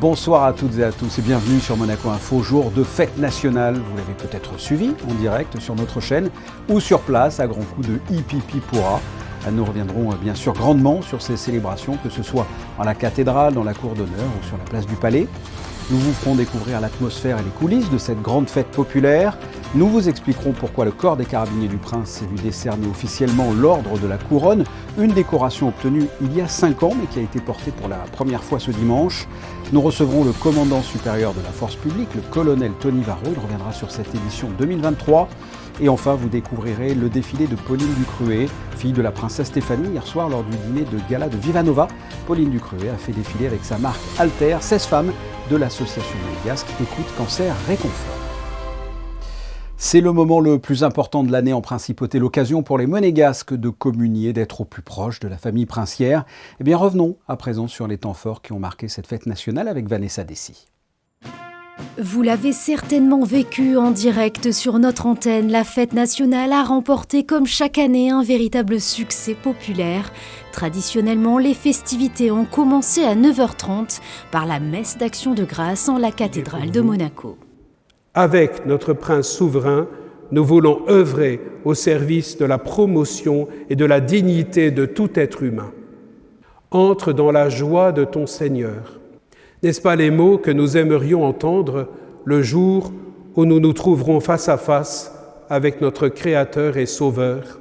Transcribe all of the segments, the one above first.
Bonsoir à toutes et à tous et bienvenue sur Monaco Info, jour de fête nationale. Vous l'avez peut-être suivi en direct sur notre chaîne ou sur place à grands coups de hipipi pourra. Nous reviendrons bien sûr grandement sur ces célébrations, que ce soit dans la cathédrale, dans la cour d'honneur ou sur la place du Palais. Nous vous ferons découvrir l'atmosphère et les coulisses de cette grande fête populaire. Nous vous expliquerons pourquoi le corps des carabiniers du Prince s'est vu décerner officiellement l'ordre de la couronne, une décoration obtenue il y a 5 ans mais qui a été portée pour la première fois ce dimanche. Nous recevrons le commandant supérieur de la force publique, le colonel Tony Varro. Il reviendra sur cette édition 2023. Et enfin, vous découvrirez le défilé de Pauline Ducruet, fille de la princesse Stéphanie. Hier soir, lors du dîner de gala de Viva Nova, Pauline Ducruet a fait défiler avec sa marque Alter 16 femmes de l'association monégasque Écoute Cancer Réconfort. C'est le moment le plus important de l'année en principauté, l'occasion pour les monégasques de communier, d'être au plus proche de la famille princière. Eh bien, revenons à présent sur les temps forts qui ont marqué cette fête nationale avec Vanessa Dessy. Vous l'avez certainement vécu en direct sur notre antenne, la fête nationale a remporté comme chaque année un véritable succès populaire. Traditionnellement, les festivités ont commencé à 9h30 par la messe d'action de grâce en la cathédrale de Monaco. Avec notre prince souverain, nous voulons œuvrer au service de la promotion et de la dignité de tout être humain. Entre dans la joie de ton Seigneur. N'est-ce pas les mots que nous aimerions entendre le jour où nous nous trouverons face à face avec notre Créateur et Sauveur?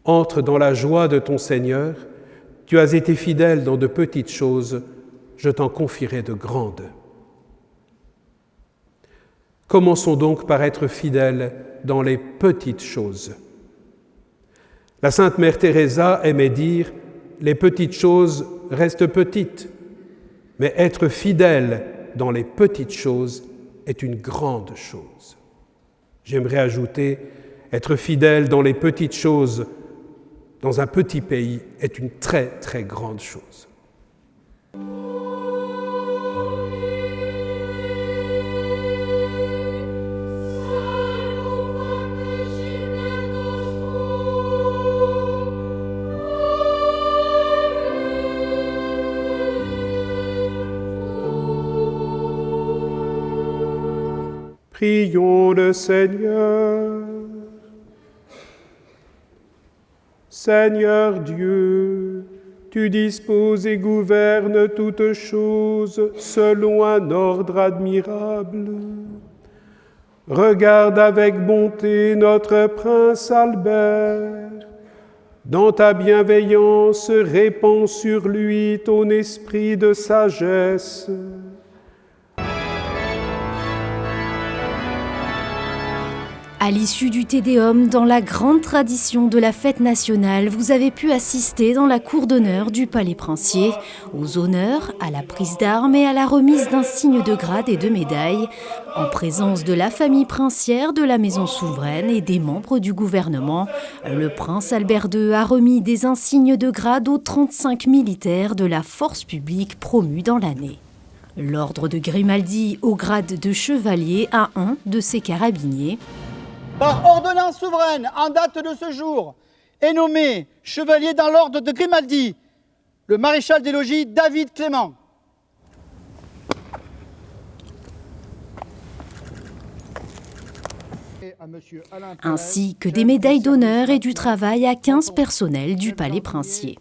Entre dans la joie de ton Seigneur, tu as été fidèle dans de petites choses, je t'en confierai de grandes. Commençons donc par être fidèles dans les petites choses. La Sainte Mère Teresa aimait dire « Les petites choses restent petites ». Mais être fidèle dans les petites choses est une grande chose. J'aimerais ajouter, être fidèle dans les petites choses dans un petit pays est une très, très grande chose. Prions le Seigneur. Seigneur Dieu, tu disposes et gouvernes toutes choses selon un ordre admirable. Regarde avec bonté notre prince Albert. Dans ta bienveillance, répands sur lui ton esprit de sagesse. À l'issue du Te Deum, dans la grande tradition de la fête nationale, vous avez pu assister dans la cour d'honneur du Palais Princier aux honneurs, à la prise d'armes et à la remise d'insignes de grade et de médailles, en présence de la famille princière de la maison souveraine et des membres du gouvernement. Le prince Albert II a remis des insignes de grade aux 35 militaires de la force publique promus dans l'année. L'ordre de Grimaldi au grade de chevalier à un de ses carabiniers. Par ordonnance souveraine, en date de ce jour, est nommé chevalier dans l'ordre de Grimaldi, le maréchal des logis David Clément. Ainsi que des médailles d'honneur et du travail à 15 personnels du Palais Princier.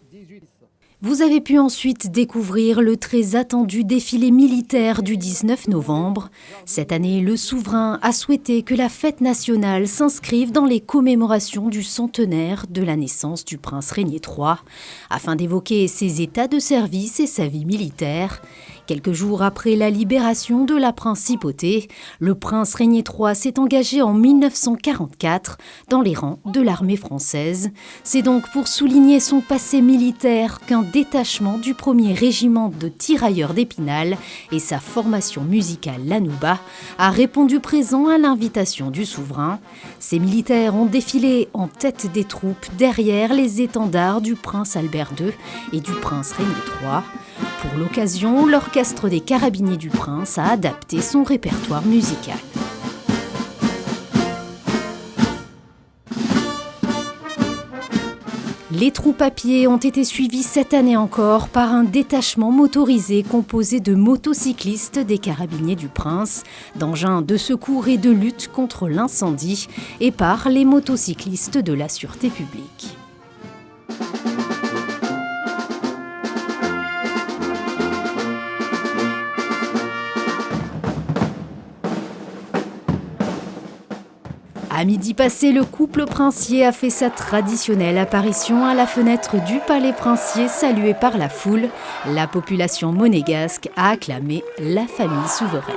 Vous avez pu ensuite découvrir le très attendu défilé militaire du 19 novembre. Cette année, le souverain a souhaité que la fête nationale s'inscrive dans les commémorations du centenaire de la naissance du prince Régnier III, afin d'évoquer ses états de service et sa vie militaire. Quelques jours après la libération de la principauté, le prince Régnier III s'est engagé en 1944 dans les rangs de l'armée française. C'est donc pour souligner son passé militaire qu'un détachement du 1er régiment de tirailleurs d'Épinal et sa formation musicale l'Anouba a répondu présent à l'invitation du souverain. Ces militaires ont défilé en tête des troupes derrière les étendards du prince Albert II et du prince Régnier III. Pour l'occasion, l'orchestre des carabiniers du prince a adapté son répertoire musical. Les troupes à pied ont été suivies cette année encore par un détachement motorisé composé de motocyclistes des Carabiniers du Prince, d'engins de secours et de lutte contre l'incendie, et par les motocyclistes de la Sûreté publique. À midi passé, le couple princier a fait sa traditionnelle apparition à la fenêtre du palais princier, salué par la foule. La population monégasque a acclamé la famille souveraine.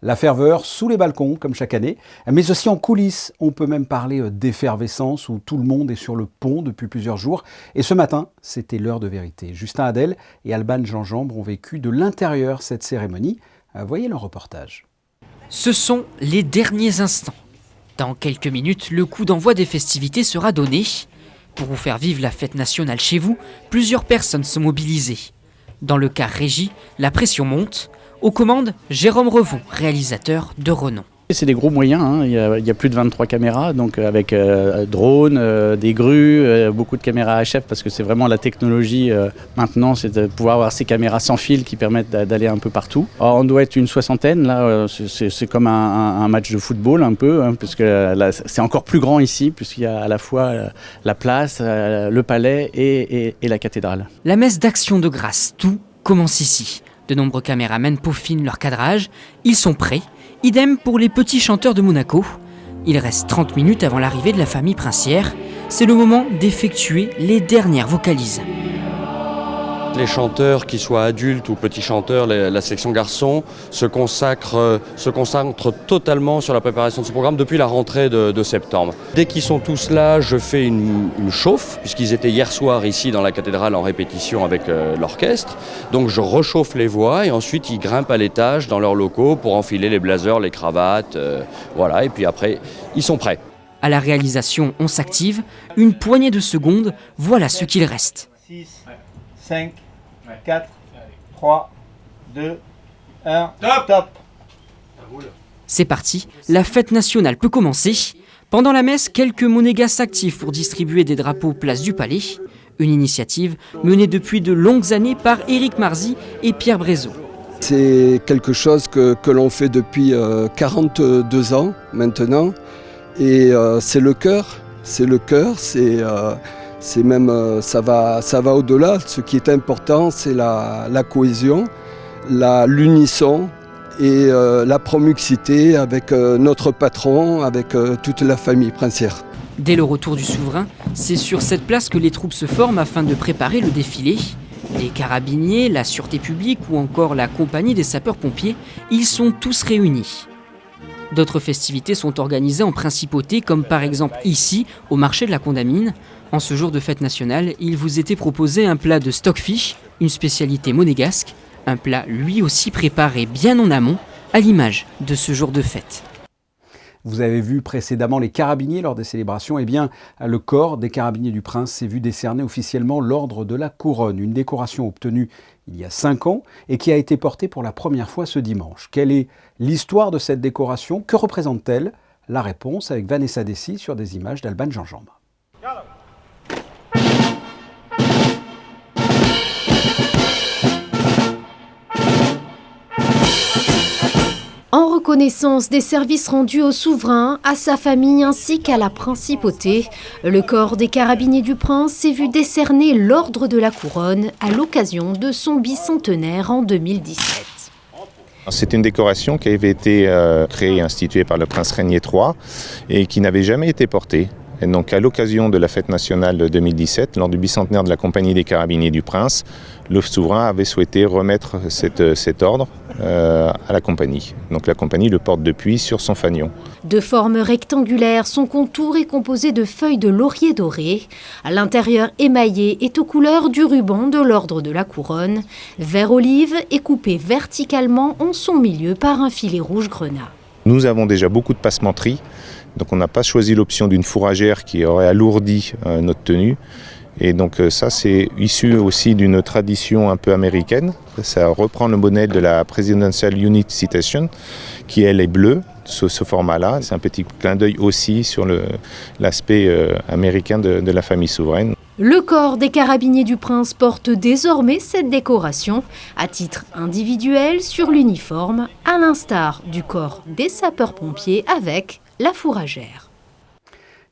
La ferveur sous les balcons, comme chaque année, mais aussi en coulisses. On peut même parler d'effervescence où tout le monde est sur le pont depuis plusieurs jours. Et ce matin, c'était l'heure de vérité. Justin Hadel et Alban Gingembre ont vécu de l'intérieur cette cérémonie. Voyez le reportage. Ce sont les derniers instants. Dans quelques minutes, le coup d'envoi des festivités sera donné. Pour vous faire vivre la fête nationale chez vous, plusieurs personnes sont mobilisées. Dans le car régie, la pression monte. Aux commandes, Jérôme Revon, réalisateur de renom. C'est des gros moyens, hein. Il y a plus de 23 caméras, donc avec drones, des grues, beaucoup de caméras HF, parce que c'est vraiment la technologie maintenant, c'est de pouvoir avoir ces caméras sans fil qui permettent d'aller un peu partout. Alors, on doit être une soixantaine, là c'est comme un match de football un peu, hein, parce que là, c'est encore plus grand ici, puisqu'il y a à la fois la place, le palais et la cathédrale. La messe d'action de grâce, tout commence ici. De nombreux caméramens peaufinent leur cadrage, ils sont prêts. Idem pour les petits chanteurs de Monaco. Il reste 30 minutes avant l'arrivée de la famille princière. C'est le moment d'effectuer les dernières vocalises. Les chanteurs, qu'ils soient adultes ou petits chanteurs, la section garçons, se concentrent totalement sur la préparation de ce programme depuis la rentrée de septembre. Dès qu'ils sont tous là, je fais une chauffe, puisqu'ils étaient hier soir ici dans la cathédrale en répétition avec l'orchestre. Donc je rechauffe les voix et ensuite ils grimpent à l'étage dans leurs locaux pour enfiler les blazers, les cravates, voilà. Et puis après, ils sont prêts. À la réalisation, on s'active. Une poignée de secondes, voilà ce qu'il reste. 6, 5, 4, 3, 2, 1, top. C'est parti, la fête nationale peut commencer. Pendant la messe, quelques monégas s'activent pour distribuer des drapeaux place du Palais. Une initiative menée depuis de longues années par Éric Marzy et Pierre Brézot. C'est quelque chose que l'on fait depuis 42 ans maintenant. Et c'est le cœur, c'est même, ça va au-delà. Ce qui est important, c'est la cohésion, l'unisson et la proximité avec notre patron, avec toute la famille princière. Dès le retour du souverain, c'est sur cette place que les troupes se forment afin de préparer le défilé. Les carabiniers, la sûreté publique ou encore la compagnie des sapeurs-pompiers, ils sont tous réunis. D'autres festivités sont organisées en principauté, comme par exemple ici, au marché de la Condamine. En ce jour de fête nationale, il vous était proposé un plat de stockfish, une spécialité monégasque, un plat lui aussi préparé bien en amont, à l'image de ce jour de fête. Vous avez vu précédemment les carabiniers lors des célébrations. Eh bien, le corps des carabiniers du Prince s'est vu décerner officiellement l'ordre de la Couronne, une décoration obtenue il y a 5 ans et qui a été portée pour la première fois ce dimanche. Quelle est l'histoire de cette décoration? Que représente-t-elle? La réponse avec Vanessa Dessy sur des images d'Alban Gingembre. En reconnaissance des services rendus au souverain, à sa famille ainsi qu'à la principauté, le corps des carabiniers du Prince s'est vu décerner l'ordre de la Couronne à l'occasion de son bicentenaire en 2017. C'est une décoration qui avait été créée et instituée par le prince Régnier III et qui n'avait jamais été portée. Et donc à l'occasion de la fête nationale de 2017, lors du bicentenaire de la Compagnie des Carabiniers du Prince, le souverain avait souhaité remettre cet ordre à la compagnie. Donc la compagnie le porte depuis sur son fanion. De forme rectangulaire, son contour est composé de feuilles de laurier doré. À l'intérieur émaillé est aux couleurs du ruban de l'ordre de la Couronne. Vert olive et coupé verticalement en son milieu par un filet rouge grenat. Nous avons déjà beaucoup de passementerie. Donc on n'a pas choisi l'option d'une fourragère qui aurait alourdi notre tenue. Et donc ça c'est issu aussi d'une tradition un peu américaine. Ça reprend le modèle de la Presidential Unit Citation qui elle est bleue, ce format-là. C'est un petit clin d'œil aussi sur l'aspect américain de la famille souveraine. Le corps des carabiniers du prince porte désormais cette décoration à titre individuel sur l'uniforme, à l'instar du corps des sapeurs-pompiers avec la fourragère.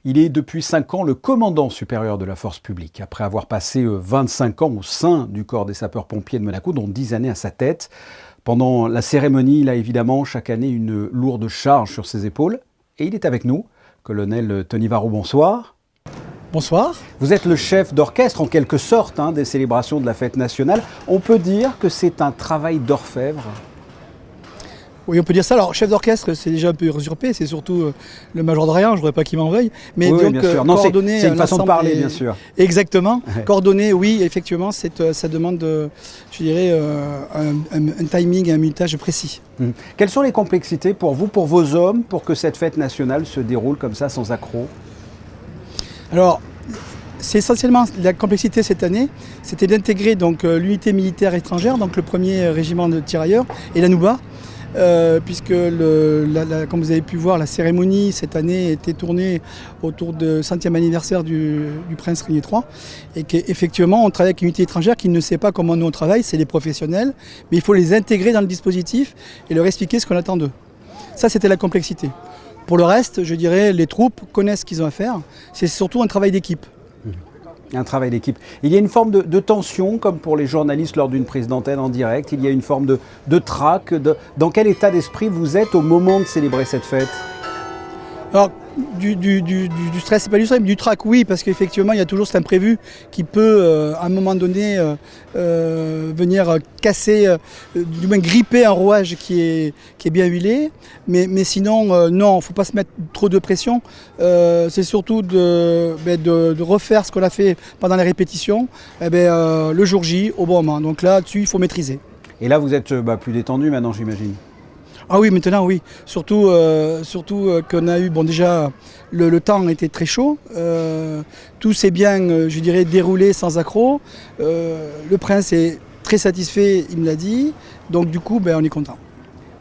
Il est depuis 5 ans le commandant supérieur de la force publique, après avoir passé 25 ans au sein du corps des sapeurs-pompiers de Monaco, dont 10 années à sa tête. Pendant la cérémonie, il a évidemment chaque année une lourde charge sur ses épaules. Et il est avec nous. Colonel Tony Varro, bonsoir. Bonsoir. Vous êtes le chef d'orchestre en quelque sorte des célébrations de la fête nationale. On peut dire que c'est un travail d'orfèvre? Oui, on peut dire ça. Alors, chef d'orchestre, c'est déjà un peu usurpé, c'est surtout le major de rien, je ne voudrais pas qu'il m'en veuille. Mais oui, donc, bien sûr. Non, coordonner c'est une façon de parler, bien sûr. Exactement. Ouais. Coordonner, oui, effectivement, ça demande, je dirais, un timing et un minutage précis. Quelles sont les complexités pour vous, pour vos hommes, pour que cette fête nationale se déroule comme ça, sans accroc? Alors, c'est essentiellement la complexité cette année, c'était d'intégrer donc l'unité militaire étrangère, donc le 1er régiment de tirailleurs et la Nouba, puisque comme vous avez pu voir, la cérémonie cette année était tournée autour du 100e anniversaire du prince Régnier III, et qu'effectivement on travaille avec une unité étrangère qui ne sait pas comment nous on travaille, c'est les professionnels, mais il faut les intégrer dans le dispositif et leur expliquer ce qu'on attend d'eux. Ça, c'était la complexité. Pour le reste, je dirais, les troupes connaissent ce qu'ils ont à faire, c'est surtout un travail d'équipe. Un travail d'équipe. Il y a une forme de tension, comme pour les journalistes lors d'une prise d'antenne en direct. Il y a une forme de trac. Dans quel état d'esprit vous êtes au moment de célébrer cette fête? Alors, du stress, c'est pas du stress, mais du trac, oui, parce qu'effectivement, il y a toujours cet imprévu qui peut, à un moment donné, venir casser, du moins gripper un rouage qui est bien huilé. Mais sinon, non, il ne faut pas se mettre trop de pression. C'est surtout de refaire ce qu'on a fait pendant les répétitions, le jour J, au bon moment. Donc là-dessus, il faut maîtriser. Et là, vous êtes plus détendu maintenant, j'imagine? Ah oui, maintenant oui. Surtout qu'on a eu, déjà, le temps était très chaud. Tout s'est bien, je dirais, déroulé sans accroc. Le prince est très satisfait, il me l'a dit. Donc du coup, on est content.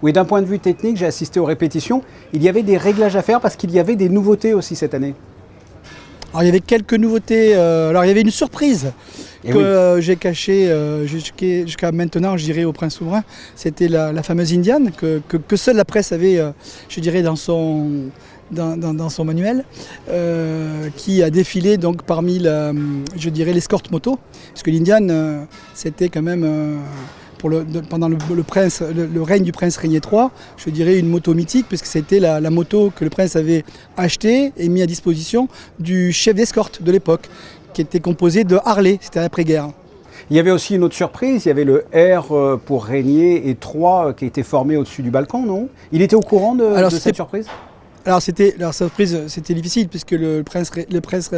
Oui, d'un point de vue technique, j'ai assisté aux répétitions. Il y avait des réglages à faire parce qu'il y avait des nouveautés aussi cette année. Alors il y avait quelques nouveautés. Alors il y avait une surprise que j'ai cachée jusqu'à maintenant, je dirais, au prince souverain. C'était la fameuse Indiane que seule la presse avait, je dirais, dans son manuel, qui a défilé donc parmi l'escorte moto. Parce que l'Indiane, c'était quand même pendant le règne du prince Régnier III, je dirais une moto mythique, puisque c'était la moto que le prince avait achetée et mis à disposition du chef d'escorte de l'époque, qui était composé de Harley, c'était l'après-guerre. Il y avait aussi une autre surprise, il y avait le R pour Régnier et III qui était formé au-dessus du balcon, non? Il était au courant de cette surprise? Alors la surprise, c'était difficile puisque le prince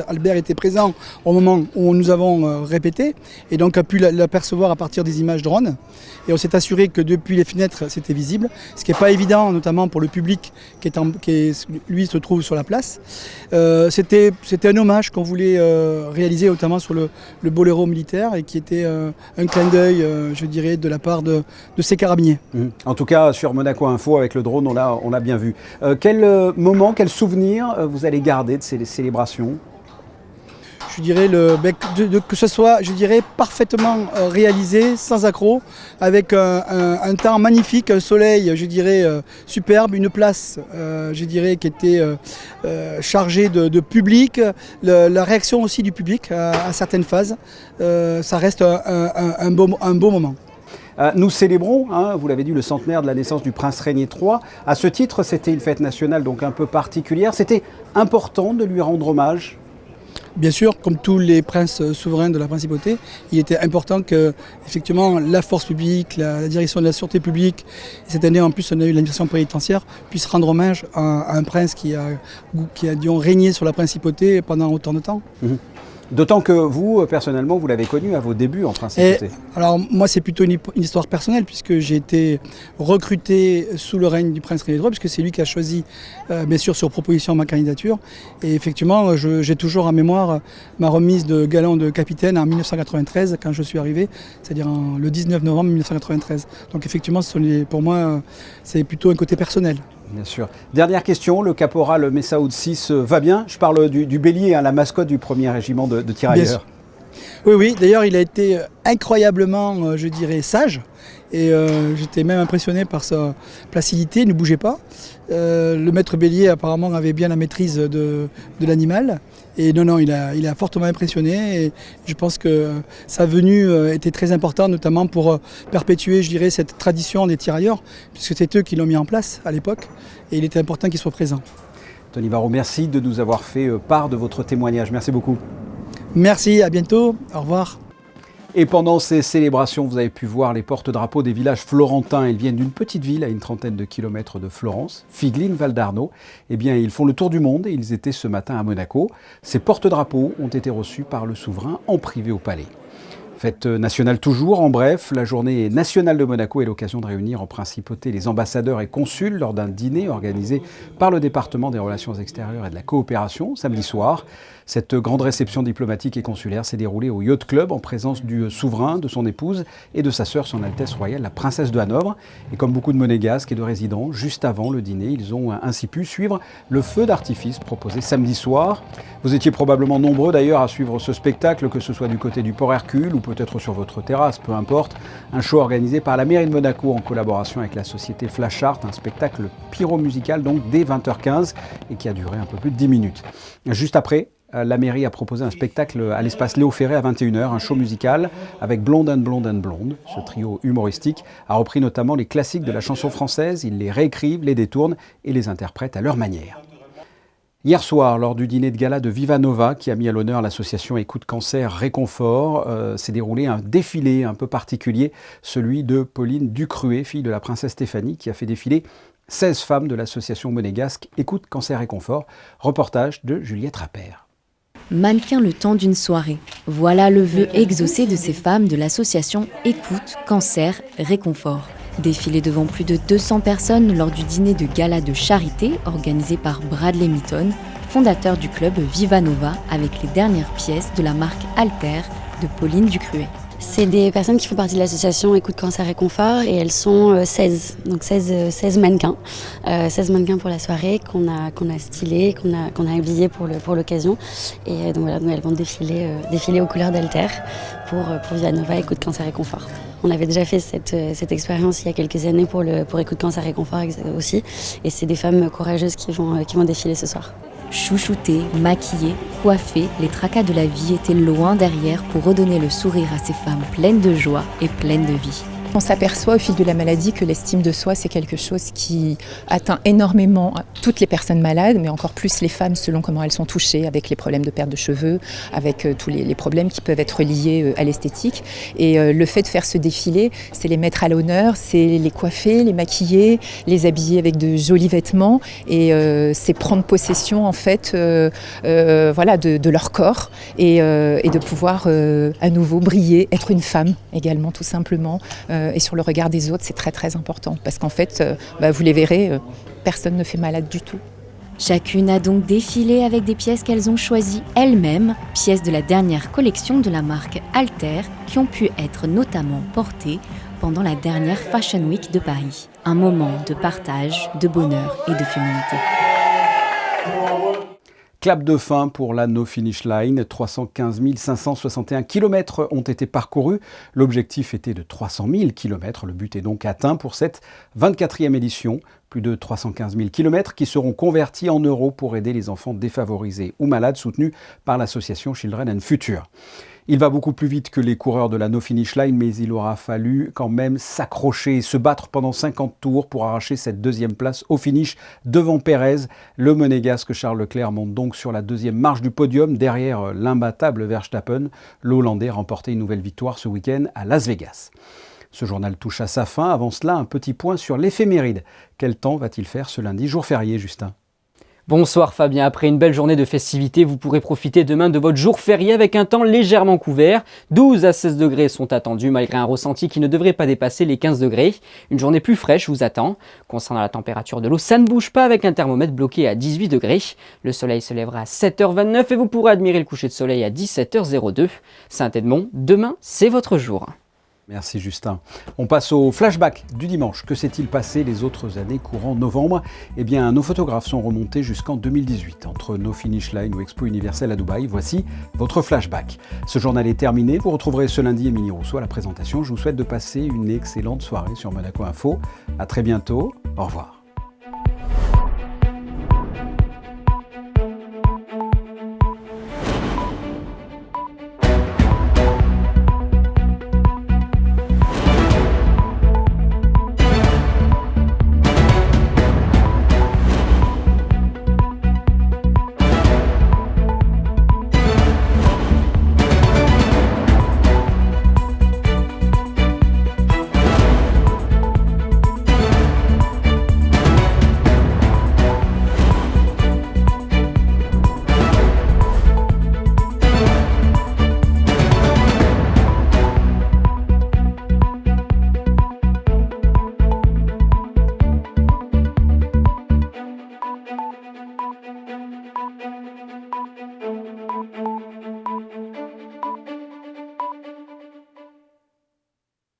Albert était présent au moment où nous avons répété et donc a pu l'apercevoir à partir des images drone. Et on s'est assuré que depuis les fenêtres, c'était visible, ce qui n'est pas évident, notamment pour le public qui lui se trouve sur la place. C'était un hommage qu'on voulait réaliser notamment sur le boléro militaire et qui était un clin d'œil, je dirais, de la part de ces carabiniers. En tout cas, sur Monaco Info, avec le drone, on l'a bien vu. Quel souvenir vous allez garder de ces célébrations? Je dirais que ce soit, je dirais, parfaitement réalisé, sans accroc, avec un temps magnifique, un soleil, je dirais, superbe, une place, je dirais, qui était chargée de public, la réaction aussi du public à certaines phases. Ça reste un beau moment. Nous célébrons, vous l'avez dit, le centenaire de la naissance du prince Régnier III. À ce titre, c'était une fête nationale donc un peu particulière. C'était important de lui rendre hommage? Bien sûr, comme tous les princes souverains de la principauté, il était important que, effectivement, la force publique, la direction de la sûreté publique, cette année en plus on a eu l'administration pénitentiaire, puisse rendre hommage à un prince qui a régné sur la principauté pendant autant de temps. D'autant que vous, personnellement, vous l'avez connu à vos débuts en principauté. Alors moi, c'est plutôt une histoire personnelle, puisque j'ai été recruté sous le règne du prince René III, puisque c'est lui qui a choisi, bien sûr, sur proposition, ma candidature. Et effectivement, j'ai toujours en mémoire ma remise de galant de capitaine en 1993, quand je suis arrivé, c'est-à-dire le 19 novembre 1993. Donc effectivement, pour moi, c'est plutôt un côté personnel. Bien sûr. Dernière question, le caporal Messaoud VI va bien? Je parle du bélier, la mascotte du 1er régiment de tirailleurs. Oui, d'ailleurs il a été incroyablement, je dirais, sage. Et j'étais même impressionné par sa placidité, il ne bougeait pas. Le maître bélier apparemment avait bien la maîtrise de l'animal. Et non, il a fortement impressionné. Et je pense que sa venue était très importante, notamment pour perpétuer, je dirais, cette tradition des tirailleurs, puisque c'est eux qui l'ont mis en place à l'époque. Et il était important qu'il soit présent. Tony Varro, merci de nous avoir fait part de votre témoignage. Merci beaucoup. Merci, à bientôt. Au revoir. Et pendant ces célébrations, vous avez pu voir les porte-drapeaux des villages florentins. Ils viennent d'une petite ville à une trentaine de kilomètres de Florence, Figline-Val d'Arno. Eh bien, ils font le tour du monde et ils étaient ce matin à Monaco. Ces porte-drapeaux ont été reçus par le souverain en privé au palais. Fête nationale toujours, en bref, la journée nationale de Monaco est l'occasion de réunir en principauté les ambassadeurs et consuls lors d'un dîner organisé par le département des relations extérieures et de la coopération samedi soir. Cette grande réception diplomatique et consulaire s'est déroulée au Yacht Club en présence du souverain, de son épouse et de sa sœur, son Altesse royale, la princesse de Hanovre. Et comme beaucoup de monégasques et de résidents, juste avant le dîner, ils ont ainsi pu suivre le feu d'artifice proposé samedi soir. Vous étiez probablement nombreux d'ailleurs à suivre ce spectacle, que ce soit du côté du Port Hercule ou peut-être sur votre terrasse, peu importe. Un show organisé par la mairie de Monaco en collaboration avec la société Flash Art, un spectacle pyro-musical donc dès 20h15 et qui a duré un peu plus de 10 minutes. Juste après, la mairie a proposé un spectacle à l'espace Léo Ferré à 21h, un show musical avec Blonde and Blonde and Blonde. Ce trio humoristique a repris notamment les classiques de la chanson française. Ils les réécrivent, les détournent et les interprètent à leur manière. Hier soir, lors du dîner de gala de Viva Nova, qui a mis à l'honneur l'association Écoute Cancer Réconfort, s'est déroulé un défilé un peu particulier, celui de Pauline Ducruet, fille de la princesse Stéphanie, qui a fait défiler 16 femmes de l'association monégasque Écoute Cancer Réconfort. Reportage de Juliette Rappert. Mannequin le temps d'une soirée. Voilà le vœu exaucé de ces femmes de l'association Écoute Cancer Réconfort. Défilé devant plus de 200 personnes lors du dîner de gala de charité organisé par Bradley Mitton, fondateur du club Viva Nova, avec les dernières pièces de la marque Alter de Pauline Ducruet. C'est des personnes qui font partie de l'association Écoute Cancer Réconfort et elles sont 16, donc 16 mannequins. 16 mannequins pour la soirée qu'on a stylés, qu'on a habillés pour l'occasion. Et donc voilà, elles vont défiler aux couleurs d'Alter pour Viva Nova Écoute Cancer Réconfort. On avait déjà fait cette expérience il y a quelques années pour Écoute Cancer Réconfort aussi. Et c'est des femmes courageuses qui vont défiler ce soir. Chouchoutées, maquillées, coiffées, les tracas de la vie étaient loin derrière pour redonner le sourire à ces femmes pleines de joie et pleines de vie. On s'aperçoit au fil de la maladie que l'estime de soi, c'est quelque chose qui atteint énormément toutes les personnes malades, mais encore plus les femmes selon comment elles sont touchées, avec les problèmes de perte de cheveux, avec tous les problèmes qui peuvent être liés à l'esthétique. Et le fait de faire ce défilé, c'est les mettre à l'honneur, c'est les coiffer, les maquiller, les habiller avec de jolis vêtements, et c'est prendre possession en fait de leur corps et de pouvoir à nouveau briller, être une femme également tout simplement. Et sur le regard des autres, c'est très très important parce qu'en fait, vous les verrez, personne ne fait malade du tout. Chacune a donc défilé avec des pièces qu'elles ont choisies elles-mêmes, pièces de la dernière collection de la marque Alter, qui ont pu être notamment portées pendant la dernière Fashion Week de Paris. Un moment de partage, de bonheur et de féminité. Clap de fin pour la No Finish Line. 315 561 km ont été parcourus. L'objectif était de 300 000 km. Le but est donc atteint pour cette 24e édition. Plus de 315 000 km qui seront convertis en euros pour aider les enfants défavorisés ou malades soutenus par l'association Children and Future. Il va beaucoup plus vite que les coureurs de la No Finish Line, mais il aura fallu quand même s'accrocher et se battre pendant 50 tours pour arracher cette deuxième place au finish devant Pérez. Le monégasque Charles Leclerc monte donc sur la deuxième marche du podium derrière l'imbattable Verstappen. L'Hollandais remportait une nouvelle victoire ce week-end à Las Vegas. Ce journal touche à sa fin. Avant cela, un petit point sur l'éphéméride. Quel temps va-t-il faire ce lundi, jour férié, Justin ? Bonsoir Fabien, après une belle journée de festivités, vous pourrez profiter demain de votre jour férié avec un temps légèrement couvert. 12 à 16 degrés sont attendus malgré un ressenti qui ne devrait pas dépasser les 15 degrés. Une journée plus fraîche vous attend. Concernant la température de l'eau, ça ne bouge pas avec un thermomètre bloqué à 18 degrés. Le soleil se lèvera à 7h29 et vous pourrez admirer le coucher de soleil à 17h02. Saint-Edmond, demain c'est votre jour. Merci Justin. On passe au flashback du dimanche. Que s'est-il passé les autres années courant novembre ? Eh bien, nos photographes sont remontés jusqu'en 2018. Entre No Finish Line ou Expo Universelle à Dubaï, voici votre flashback. Ce journal est terminé. Vous retrouverez ce lundi Émilie Rousseau à la présentation. Je vous souhaite de passer une excellente soirée sur Monaco Info. À très bientôt. Au revoir.